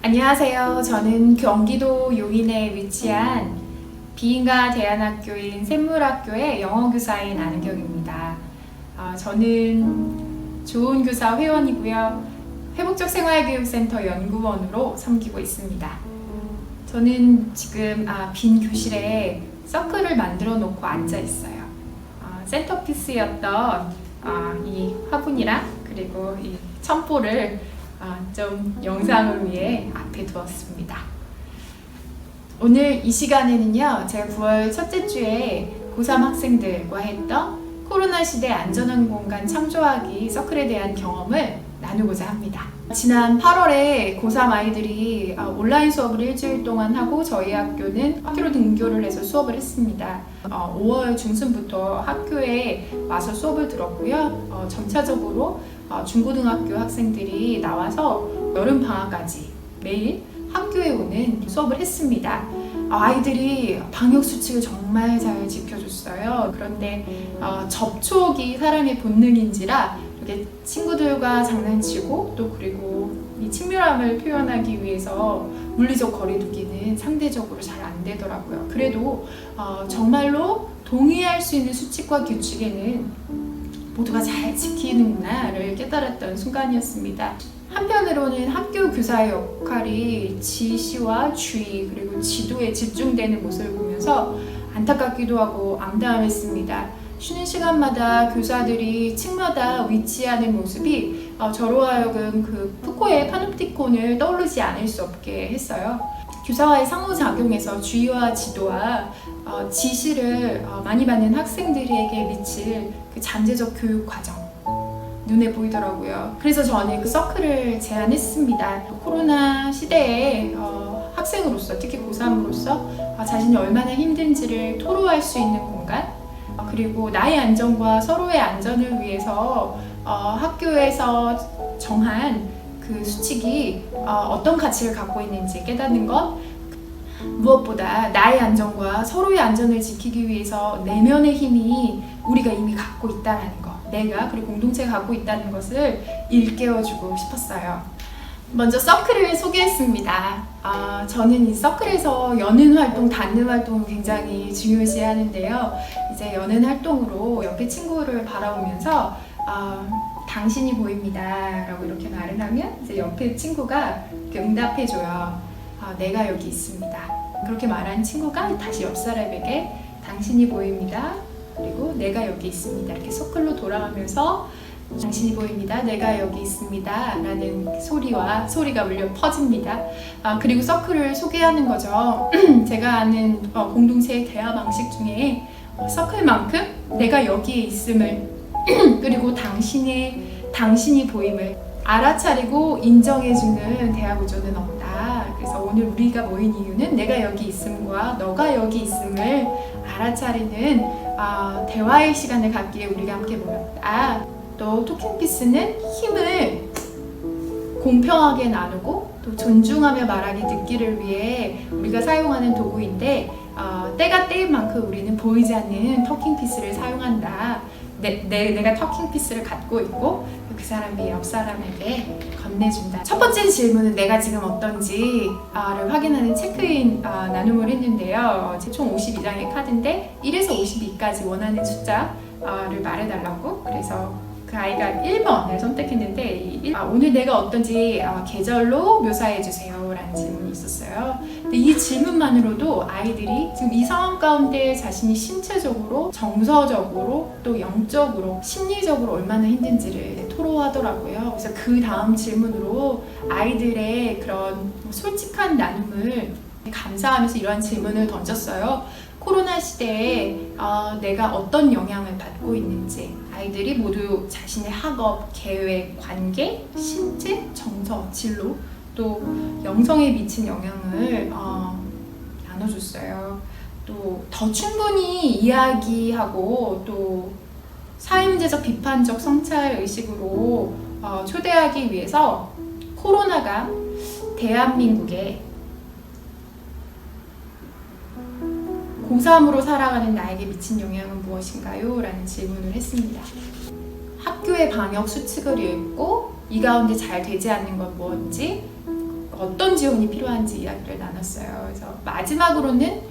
안녕하세요. 저는 경기도 용인에 위치한 비인가 대안학교인 샘물학교의 영어교사인 안은경입니다. 저는 좋은 교사 회원이고요. 회복적 생활교육센터 연구원으로 섬기고 있습니다. 저는 지금 빈 교실에 서클을 만들어 놓고 앉아 있어요. 센터피스였던 이 화분이랑 그리고 이 첨포를 좀 영상을 위해 앞에 두었습니다. 오늘 이 시간에는요, 제가 9월 첫째 주에 고3 학생들과 했던 코로나 시대 안전한 공간 창조하기 서클에 대한 경험을 나누고자 합니다. 지난 8월에 고3 아이들이 온라인 수업을 일주일 동안 하고 저희 학교는 학교로 등교를 해서 수업을 했습니다. 5월 중순부터 학교에 와서 수업을 들었고요. 점차적으로 중고등학교 학생들이 나와서 여름방학까지 매일 학교에 오는 수업을 했습니다. 아이들이 방역수칙을 정말 잘 지켜줬어요. 그런데 접촉이 사람의 본능인지라 이렇게 친구들과 장난치고 또 그리고 이 친밀함을 표현하기 위해서 물리적 거리두기는 상대적으로 잘 안 되더라고요. 그래도 정말로 동의할 수 있는 수칙과 규칙에는 모두가 잘 지키는구나를 깨달았던 순간이었습니다. 한편으로는 학교 교사의 역할이 지시와 주의 그리고 지도에 집중되는 모습을 보면서 안타깝기도 하고 암담했습니다. 쉬는 시간마다 교사들이 층마다 위치하는 모습이 저로 하여금 그 푸코의 파놉티콘을 떠오르지 않을 수 없게 했어요. 교사와의 상호작용에서 주의와 지도와 지시를 많이 받는 학생들에게 미칠 그 잠재적 교육 과정 눈에 보이더라고요. 그래서 저는 그 서클을 제안했습니다. 코로나 시대에 학생으로서 특히 고3으로서 자신이 얼마나 힘든지를 토로할 수 있는 공간 그리고 나의 안전과 서로의 안전을 위해서 학교에서 정한 그 수칙이 어떤 가치를 갖고 있는지 깨닫는 것 무엇보다 나의 안전과 서로의 안전을 지키기 위해서 내면의 힘이 우리가 이미 갖고 있다는 것 내가 그리고 공동체가 갖고 있다는 것을 일깨워주고 싶었어요. 먼저 서클을 소개했습니다. 저는 이 서클에서 여는 활동, 닫는 활동을 굉장히 중요시 하는데요. 이제 여는 활동으로 옆에 친구를 바라보면서 당신이 보입니다 라고 이렇게 말을 하면 이제 옆에 친구가 이렇게 응답해줘요. 내가 여기 있습니다. 그렇게 말한 친구가 다시 옆 사람에게 당신이 보입니다. 그리고 내가 여기 있습니다. 이렇게 서클로 돌아가면서 당신이 보입니다. 내가 여기 있습니다. 라는 소리가 울려 퍼집니다. 그리고 서클을 소개하는 거죠. 제가 아는 공동체의 대화 방식 중에 서클만큼 내가 여기에 있음을 그리고 당신이 보임을 알아차리고 인정해주는 대화 구조는 없다. 그래서 오늘 우리가 모인 이유는 내가 여기 있음과 너가 여기 있음을 알아차리는 대화의 시간을 갖기에 우리가 함께 모였다. 또 토킹피스는 힘을 공평하게 나누고 또 존중하며 말하기 듣기를 위해 우리가 사용하는 도구인데 때가 때인 만큼 우리는 보이지 않는 토킹피스를 사용한다. 내가 터킹피스를 갖고 있고 그 사람이 옆 사람에게 건네준다. 첫 번째 질문은 내가 지금 어떤지를 확인하는 체크인 나눔을 했는데요. 총 52장의 카드인데 1에서 52까지 원하는 숫자를 말해달라고. 그래서 그 아이가 1번을 선택했는데 오늘 내가 어떤지 계절로 묘사해주세요 라는 질문이 있었어요. 근데 이 질문만으로도 아이들이 지금 이 상황 가운데 자신이 신체적으로 정서적으로 또 영적으로 심리적으로 얼마나 힘든지를 토로하더라고요. 그래서 그 다음 질문으로 아이들의 그런 솔직한 나눔을 감사하면서 이러한 질문을 던졌어요. 코로나 시대에 내가 어떤 영향을 받고 있는지 아이들이 모두 자신의 학업, 계획, 관계, 신체, 정서, 진로 또 영성에 미친 영향을 나눠줬어요. 또 더 충분히 이야기하고 또 사회문제적 비판적 성찰 의식으로 초대하기 위해서 코로나가 대한민국에 고3으로 살아가는 나에게 미친 영향은 무엇인가요? 라는 질문을 했습니다. 학교의 방역 수칙을 읽고 이 가운데 잘 되지 않는 건 무엇인지 어떤 지원이 필요한지 이야기를 나눴어요. 그래서 마지막으로는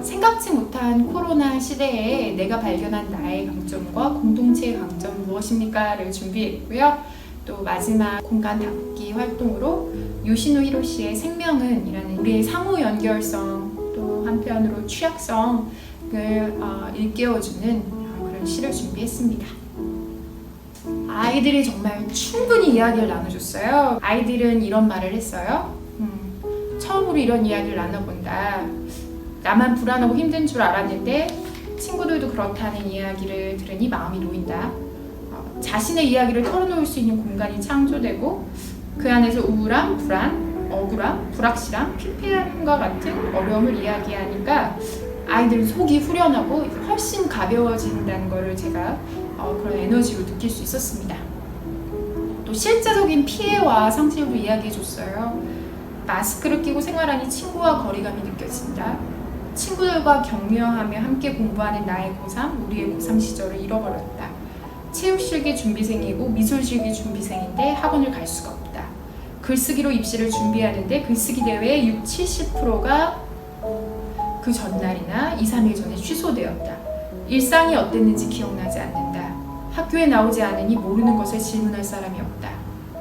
생각지 못한 코로나 시대에 내가 발견한 나의 강점과 공동체의 강점은 무엇입니까?를 준비했고요. 또 마지막 공간 닫기 활동으로 요시노 히로시의 생명은 이라는 우리의 상호 연결성 또 한편으로 취약성을 일깨워주는 그런 시를 준비했습니다. 아이들이 정말 충분히 이야기를 나눠줬어요. 아이들은 이런 말을 했어요. 처음으로 이런 이야기를 나눠본다. 나만 불안하고 힘든 줄 알았는데 친구들도 그렇다는 이야기를 들으니 마음이 놓인다. 자신의 이야기를 털어놓을 수 있는 공간이 창조되고 그 안에서 우울함, 불안, 억울함, 불확실함, 피폐함과 같은 어려움을 이야기하니까 아이들은 속이 후련하고 훨씬 가벼워진다는 것을 제가 그런 에너지로 느낄 수 있었습니다. 또 실제적인 피해와 상실도 이야기해줬어요. 마스크를 끼고 생활하니 친구와 거리감이 느껴진다. 친구들과 격려하며 함께 공부하는 나의 고3, 우리의 고3 시절을 잃어버렸다. 체육실기 준비생이고 미술실기 준비생인데 학원을 갈 수가 없다. 글쓰기로 입시를 준비하는데 글쓰기 대회 60-70%가 그 전날이나 2-3일 전에 취소되었다. 일상이 어땠는지 기억나지 않는다. 학교에 나오지 않으니 모르는 것을 질문할 사람이 없다.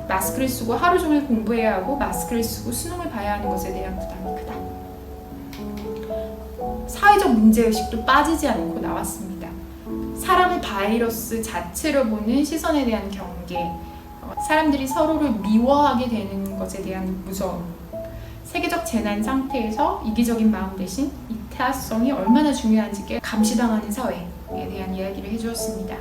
마스크를 쓰고 하루 종일 공부해야 하고 마스크를 쓰고 수능을 봐야 하는 것에 대한 부담이 크다. 사회적 문제의식도 빠지지 않고 나왔습니다. 사람을 바이러스 자체로 보는 시선에 대한 경계, 사람들이 서로를 미워하게 되는 것에 대한 무서움, 세계적 재난 상태에서 이기적인 마음 대신 이타성이 얼마나 중요한지 감시당하는 사회에 대한 이야기를 해주었습니다.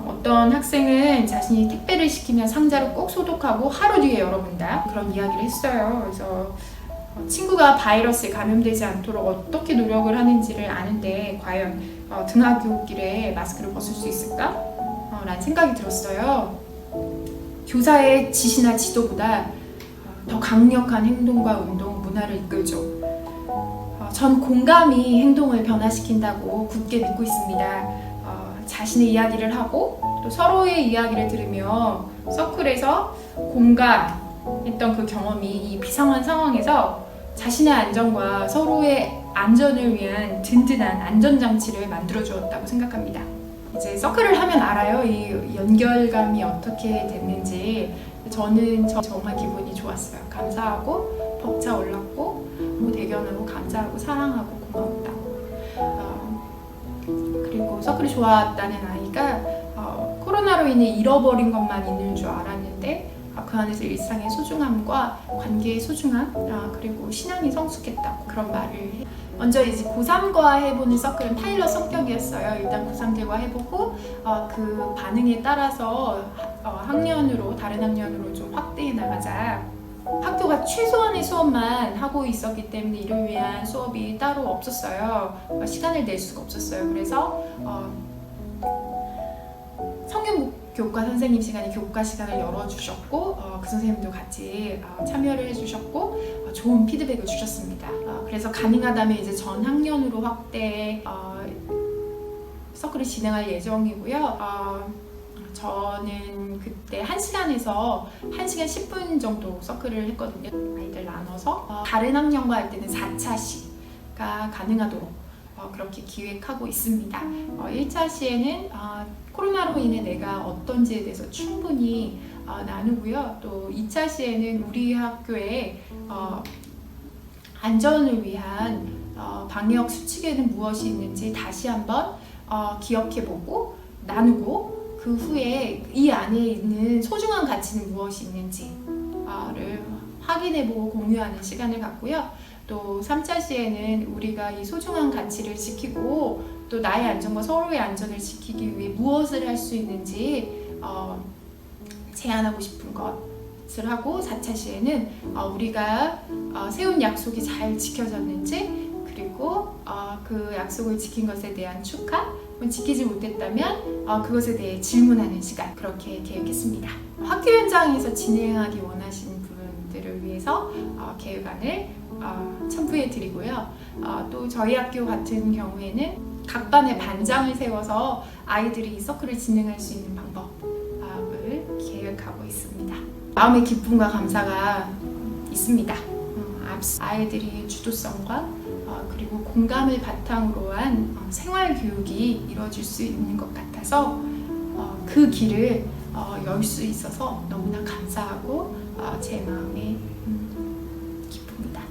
어떤 학생은 자신이 택배를 시키면 상자를 꼭 소독하고 하루 뒤에 열어본다. 그런 이야기를 했어요. 그래서 친구가 바이러스에 감염되지 않도록 어떻게 노력을 하는지를 아는데 과연 등하굣길에 마스크를 벗을 수 있을까? 라는 생각이 들었어요. 교사의 지시나 지도보다 더 강력한 행동과 운동, 문화를 이끌죠. 전 공감이 행동을 변화시킨다고 굳게 믿고 있습니다. 자신의 이야기를 하고 또 서로의 이야기를 들으며 서클에서 공감했던 그 경험이 이 비상한 상황에서 자신의 안전과 서로의 안전을 위한 든든한 안전장치를 만들어 주었다고 생각합니다. 이제 서클을 하면 알아요. 이 연결감이 어떻게 됐는지. 저는 정말 기분이 좋았어요. 감사하고 벅차 올랐고 대견하고 감사하고 사랑하고 고마웠다고. 그리고 서클이 좋았다는 아이가 코로나로 인해 잃어버린 것만 있는 줄 알았는데 그 안에서 일상의 소중함과 관계의 소중함 그리고 신앙이 성숙했다고 그런 말을 해요. 먼저 이제 고3과 해보는 서클은 파일럿 성격이었어요. 일단 고3들과 해보고 그 반응에 따라서 학년으로 다른 학년으로 좀 확대해 나가자. 학교가 최소한의 수업만 하고 있었기 때문에 이를 위한 수업이 따로 없었어요. 시간을 낼 수가 없었어요. 그래서 성경 교과 선생님 시간에 교과 시간을 열어주셨고 그 선생님도 같이 참여를 해주셨고 좋은 피드백을 주셨습니다. 그래서 가능하다면 이제 전 학년으로 확대 서클을 진행할 예정이고요. 저는 그때 1시간에서 1시간 10분 정도 서클을 했거든요. 아이들 나눠서 다른 학년과 할 때는 4차 시가 가능하도록 그렇게 기획하고 있습니다. 1차 시에는 코로나로 인해 내가 어떤지에 대해서 충분히 나누고요. 또 2차 시에는 우리 학교에 안전을 위한 방역 수칙에는 무엇이 있는지 다시 한번 기억해보고 나누고 그 후에 이 안에 있는 소중한 가치는 무엇이 있는지를 확인해보고 공유하는 시간을 갖고요. 또 3차 시에는 우리가 이 소중한 가치를 지키고 또 나의 안전과 서로의 안전을 지키기 위해 무엇을 할 수 있는지 제안하고 싶은 것을 하고 4차 시에는 우리가 세운 약속이 잘 지켜졌는지 그리고 그 약속을 지킨 것에 대한 축하 지키지 못했다면 그것에 대해 질문하는 시간 그렇게 계획했습니다. 학교 현장에서 진행하기 원하시는 부분들을 위해서 계획안을 첨부해 드리고요. 또 저희 학교 같은 경우에는 각 반에 반장을 세워서 아이들이 서클을 진행할 수 있는 방법을 계획하고 있습니다. 마음의 기쁨과 감사가 있습니다. 아이들이 주도성과 그리고 공감을 바탕으로 한 생활 교육이 이루어질 수 있는 것 같아서 그 길을 열 수 있어서 너무나 감사하고 제 마음에 기쁩니다.